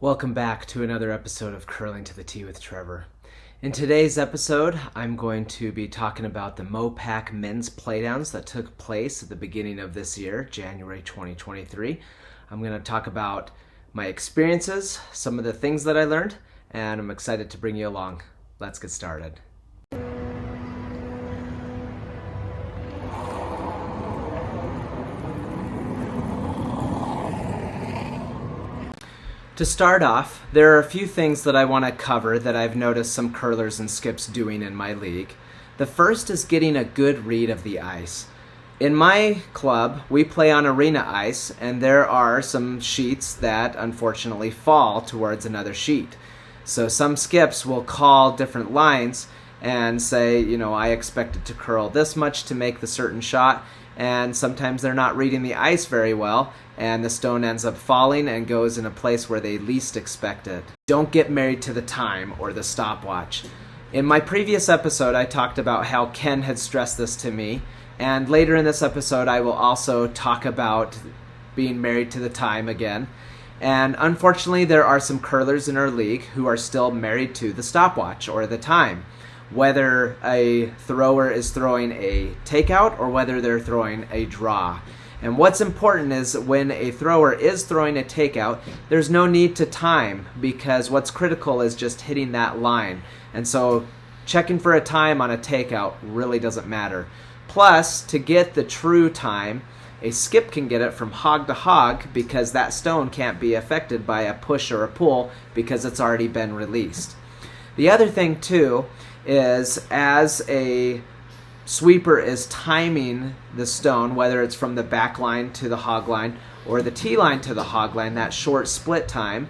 Welcome back to another episode of Curling to the Tee with Trevor. In today's episode, I'm going to be talking about the MoPAC Men's Playdowns that took place at the beginning of this year, January 2023. I'm going to talk about my experiences, some of the things that I learned, and I'm excited to bring you along. Let's get started. To start off, there are a few things that I want to cover that I've noticed some curlers and skips doing in my league. The first is getting a good read of the ice. In my club, we play on arena ice, and there are some sheets that unfortunately fall towards another sheet. So some skips will call different lines and say, I expect it to curl this much to make the certain shot, and sometimes they're not reading the ice very well, and the stone ends up falling and goes in a place where they least expect it. Don't get married to the time or the stopwatch. In my previous episode, I talked about how Ken had stressed this to me, and later in this episode, I will also talk about being married to the time again. And unfortunately, there are some curlers in our league who are still married to the stopwatch or the time. Whether a thrower is throwing a takeout or whether they're throwing a draw. And what's important is when a thrower is throwing a takeout, there's no need to time because what's critical is just hitting that line. And so checking for a time on a takeout really doesn't matter. Plus, to get the true time, a skip can get it from hog to hog because that stone can't be affected by a push or a pull because it's already been released. The other thing too is as a sweeper is timing the stone, whether it's from the back line to the hog line or the tee line to the hog line, that short split time,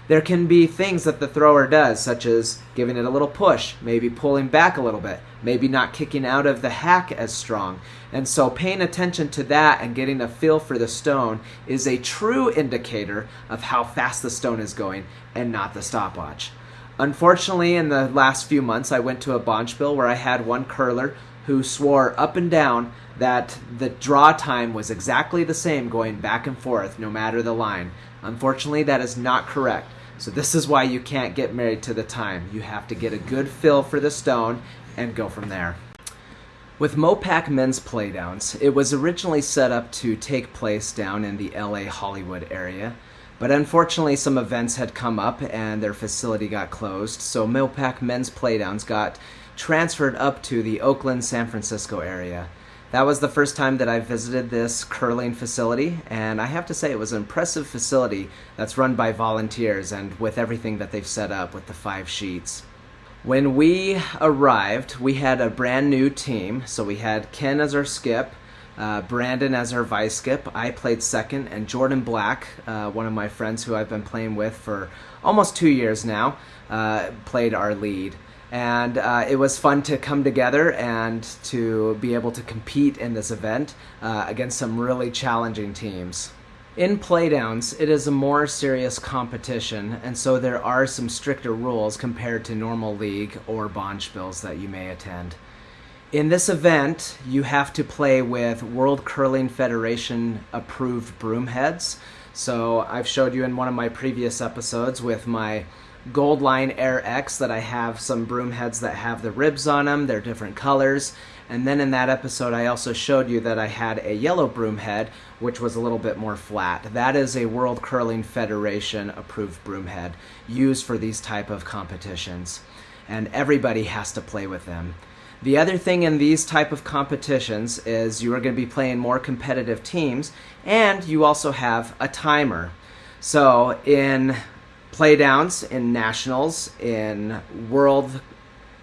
there can be things that the thrower does, such as giving it a little push, maybe pulling back a little bit, maybe not kicking out of the hack as strong. And so paying attention to that and getting a feel for the stone is a true indicator of how fast the stone is going and not the stopwatch. Unfortunately, in the last few months, I went to a bonspiel where I had one curler who swore up and down that the draw time was exactly the same going back and forth no matter the line. Unfortunately, that is not correct. So this is why you can't get married to the time. You have to get a good feel for the stone and go from there. With MoPAC Men's Playdowns, it was originally set up to take place down in the LA Hollywood area. But unfortunately, some events had come up and their facility got closed, so MoPAC Men's Playdowns got transferred up to the Oakland, San Francisco area. That was the first time that I visited this curling facility, and I have to say it was an impressive facility that's run by volunteers and with everything that they've set up with the 5 sheets. When we arrived, we had a brand new team, so we had Ken as our skip, Brandon as our vice skip. I played second, and Jordan Black, one of my friends who I've been playing with for almost 2 years now, played our lead. And it was fun to come together and to be able to compete in this event against some really challenging teams. In Playdowns, it is a more serious competition, and so there are some stricter rules compared to normal league or bonspiels that you may attend. In this event, you have to play with World Curling Federation approved broom-heads. So I've showed you in one of my previous episodes with my Gold Line Air X that I have some broom-heads that have the ribs on them. They're different colors. And then in that episode, I also showed you that I had a yellow broom-head, which was a little bit more flat. That is a World Curling Federation approved broom-head used for these type of competitions. And everybody has to play with them. The other thing in these type of competitions is you are going to be playing more competitive teams, and you also have a timer. So in Playdowns, in nationals, in world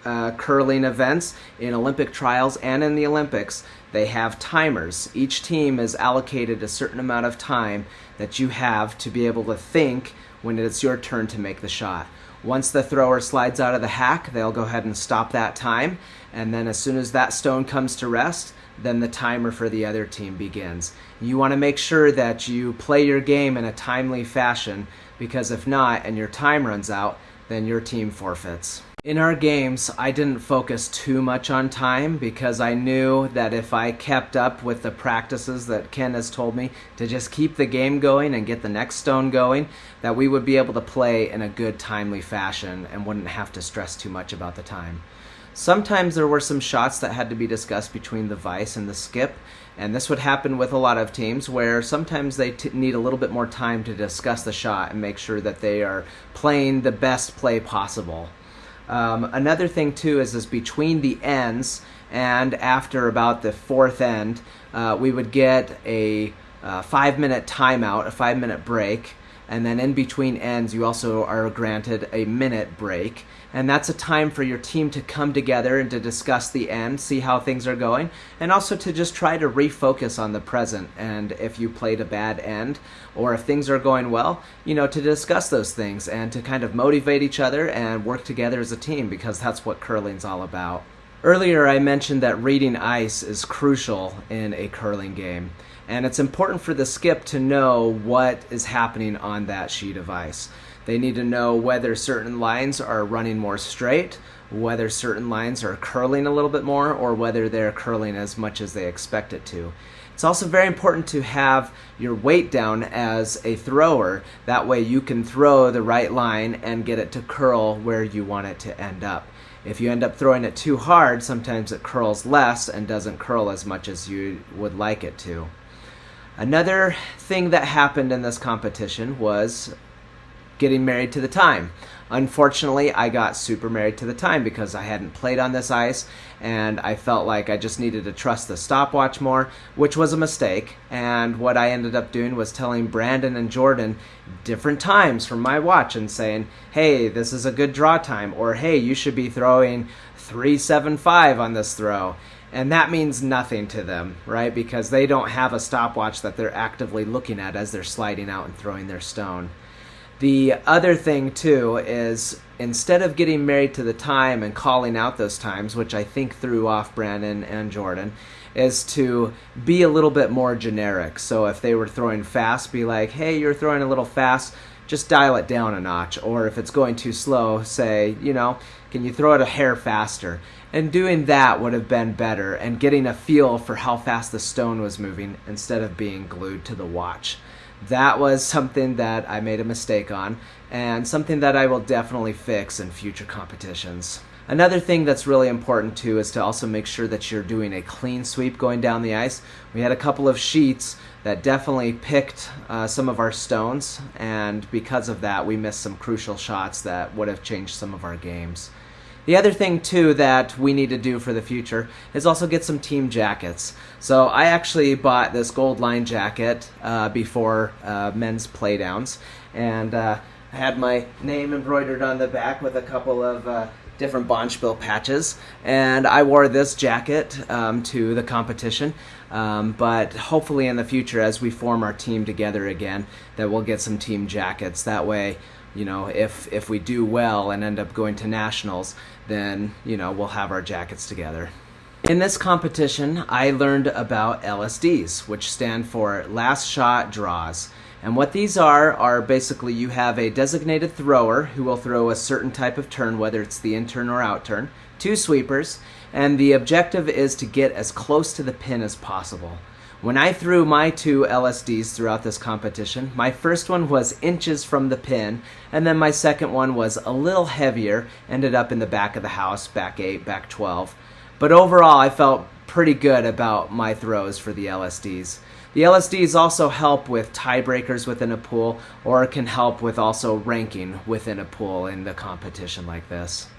curling events, in Olympic trials, and in the Olympics, they have timers. Each team is allocated a certain amount of time that you have to be able to think when it's your turn to make the shot. Once the thrower slides out of the hack, they'll go ahead and stop that time, and then as soon as that stone comes to rest, then the timer for the other team begins. You want to make sure that you play your game in a timely fashion, because if not, and your time runs out, then your team forfeits. In our games, I didn't focus too much on time because I knew that if I kept up with the practices that Ken has told me to just keep the game going and get the next stone going, that we would be able to play in a good, timely fashion and wouldn't have to stress too much about the time. Sometimes there were some shots that had to be discussed between the vice and the skip, and this would happen with a lot of teams where sometimes they need a little bit more time to discuss the shot and make sure that they are playing the best play possible. Another thing too is between the ends and after about the fourth end, we would get a 5-minute timeout, a 5-minute break, and then in between ends you also are granted a minute break. And that's a time for your team to come together and to discuss the end, see how things are going, and also to just try to refocus on the present. And if you played a bad end, or if things are going well, to discuss those things and to kind of motivate each other and work together as a team, because that's what curling's all about. Earlier I mentioned that reading ice is crucial in a curling game. And it's important for the skip to know what is happening on that sheet of ice. They need to know whether certain lines are running more straight, whether certain lines are curling a little bit more, or whether they're curling as much as they expect it to. It's also very important to have your weight down as a thrower. That way you can throw the right line and get it to curl where you want it to end up. If you end up throwing it too hard, sometimes it curls less and doesn't curl as much as you would like it to. Another thing that happened in this competition was getting married to the time. Unfortunately, I got super married to the time because I hadn't played on this ice and I felt like I just needed to trust the stopwatch more, which was a mistake. And what I ended up doing was telling Brandon and Jordan different times from my watch and saying, hey, this is a good draw time, or hey, you should be throwing 375 on this throw. And that means nothing to them, right? Because they don't have a stopwatch that they're actively looking at as they're sliding out and throwing their stone. The other thing too is instead of getting married to the time and calling out those times, which I think threw off Brandon and Jordan, is to be a little bit more generic. So if they were throwing fast, be like, hey, you're throwing a little fast, just dial it down a notch. Or if it's going too slow, say, can you throw it a hair faster? And doing that would have been better and getting a feel for how fast the stone was moving instead of being glued to the watch. That was something that I made a mistake on and something that I will definitely fix in future competitions. Another thing that's really important too is to also make sure that you're doing a clean sweep going down the ice. We had a couple of sheets that definitely picked some of our stones, and because of that we missed some crucial shots that would have changed some of our games. The other thing too that we need to do for the future is also get some team jackets. So I actually bought this gold line jacket before men's Playdowns, and I had my name embroidered on the back with a couple of different Bonspiel patches, and I wore this jacket to the competition. But hopefully in the future, as we form our team together again, that we'll get some team jackets. That way, if we do well and end up going to nationals, then, we'll have our jackets together. In this competition, I learned about LSDs, which stand for Last Shot Draws. And what these are basically you have a designated thrower who will throw a certain type of turn, whether it's the in turn or out turn, 2 sweepers, and the objective is to get as close to the pin as possible. When I threw my 2 LSDs throughout this competition, my first one was inches from the pin, and then my second one was a little heavier, ended up in the back of the house, back 8, back 12. But overall, I felt pretty good about my throws for the LSDs. The LSDs also help with tiebreakers within a pool, or can help with also ranking within a pool in the competition like this.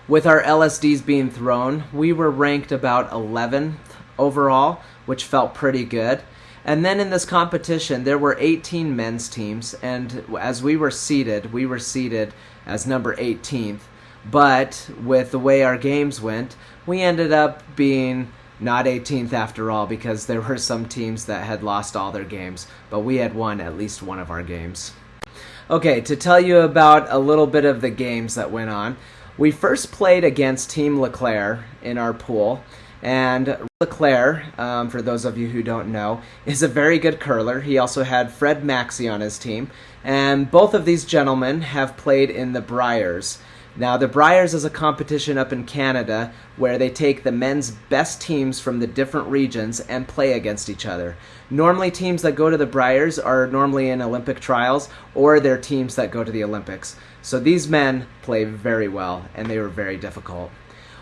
With our LSDs being thrown, we were ranked about 11th overall, which felt pretty good. And then in this competition, there were 18 men's teams, and as we were seated as number 18th. But with the way our games went, we ended up being not 18th after all, because there were some teams that had lost all their games, but we had won at least one of our games. Okay, to tell you about a little bit of the games that went on, we first played against Team LeClair in our pool, and LeClair, for those of you who don't know, is a very good curler. He also had Fred Maxey on his team, and both of these gentlemen have played in the Briars. Now, the Briars is a competition up in Canada where they take the men's best teams from the different regions and play against each other. Normally, teams that go to the Briars are normally in Olympic trials, or they're teams that go to the Olympics. So these men play very well, and they were very difficult.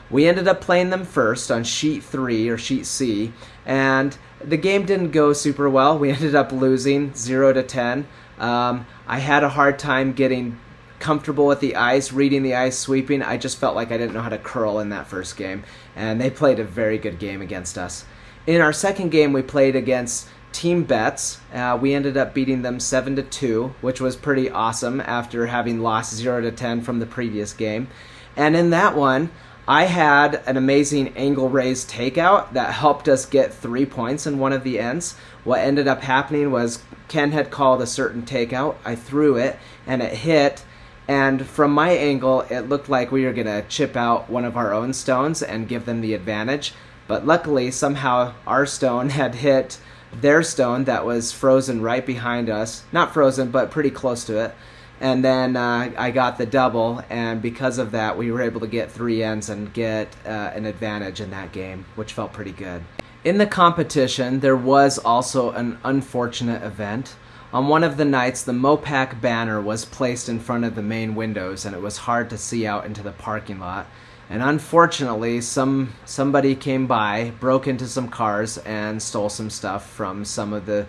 We ended up playing them first on Sheet 3, or Sheet C, and the game didn't go super well. We ended up losing 0-10. I had a hard time getting comfortable with the ice, reading the ice, sweeping. I just felt like I didn't know how to curl in that first game, and they played a very good game against us. In our second game, we played against Team Bets. We ended up beating them 7-2, which was pretty awesome after having lost 0-10 from the previous game. And in that one, I had an amazing angle raised takeout that helped us get 3 points in one of the ends. What ended up happening was Ken had called a certain takeout. I threw it, and it hit. And from my angle, it looked like we were going to chip out one of our own stones and give them the advantage. But luckily, somehow our stone had hit their stone that was frozen right behind us. Not frozen, but pretty close to it. And then I got the double, and because of that, we were able to get 3 ends and get an advantage in that game, which felt pretty good. In the competition, there was also an unfortunate event. On one of the nights, the MoPAC banner was placed in front of the main windows, and it was hard to see out into the parking lot. And unfortunately, somebody came by, broke into some cars, and stole some stuff from some of the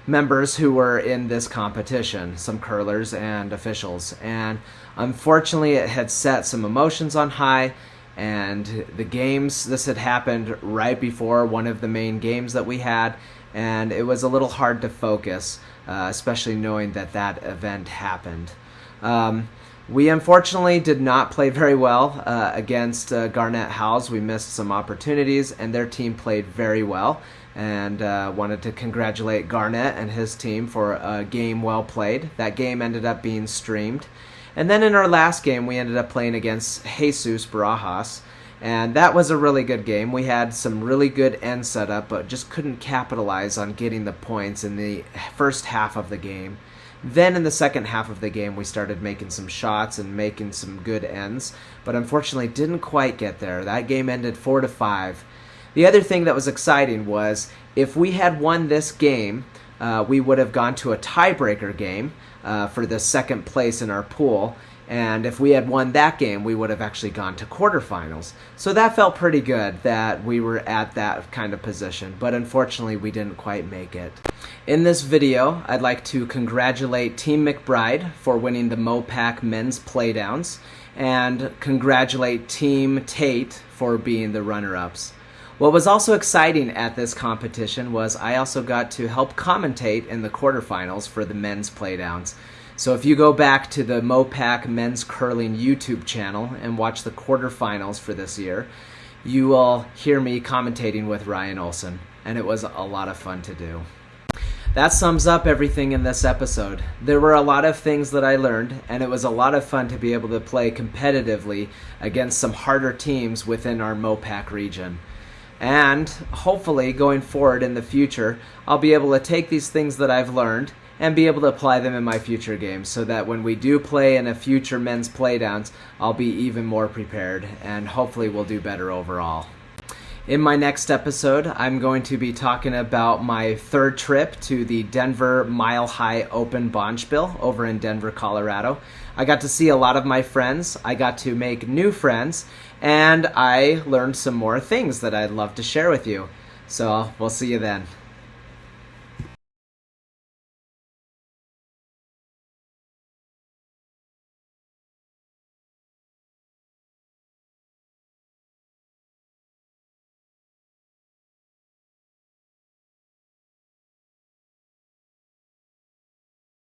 members who were in this competition, some curlers and officials. And unfortunately, it had set some emotions on high, and this had happened right before one of the main games that we had, and it was a little hard to focus, especially knowing that event happened. We unfortunately did not play very well against Garnett Howells. We missed some opportunities, and their team played very well, and wanted to congratulate Garnett and his team for a game well played. That game ended up being streamed. And then in our last game, we ended up playing against Jesus Barajas, and that was a really good game. We had some really good end setup, but just couldn't capitalize on getting the points in the first half of the game. Then in the second half of the game, we started making some shots and making some good ends, but unfortunately didn't quite get there. That game ended 4-5. The other thing that was exciting was if we had won this game, we would have gone to a tiebreaker game for the second place in our pool. And if we had won that game, we would have actually gone to quarterfinals. So that felt pretty good that we were at that kind of position, but unfortunately we didn't quite make it. In this video, I'd like to congratulate Team McBride for winning the MoPAC Men's Playdowns, and congratulate Team Tait for being the runner-ups. What was also exciting at this competition was I also got to help commentate in the quarterfinals for the men's Playdowns. So if you go back to the MoPAC Men's Curling YouTube channel and watch the quarterfinals for this year, you will hear me commentating with Ryan Olson, and it was a lot of fun to do. That sums up everything in this episode. There were a lot of things that I learned, and it was a lot of fun to be able to play competitively against some harder teams within our MoPAC region. And hopefully, going forward in the future, I'll be able to take these things that I've learned and be able to apply them in my future games, so that when we do play in a future men's Playdowns, I'll be even more prepared, and hopefully we'll do better overall. In my next episode, I'm going to be talking about my third trip to the Denver Mile High Open Bonspiel over in Denver, Colorado. I got to see a lot of my friends, I got to make new friends, and I learned some more things that I'd love to share with you. So we'll see you then.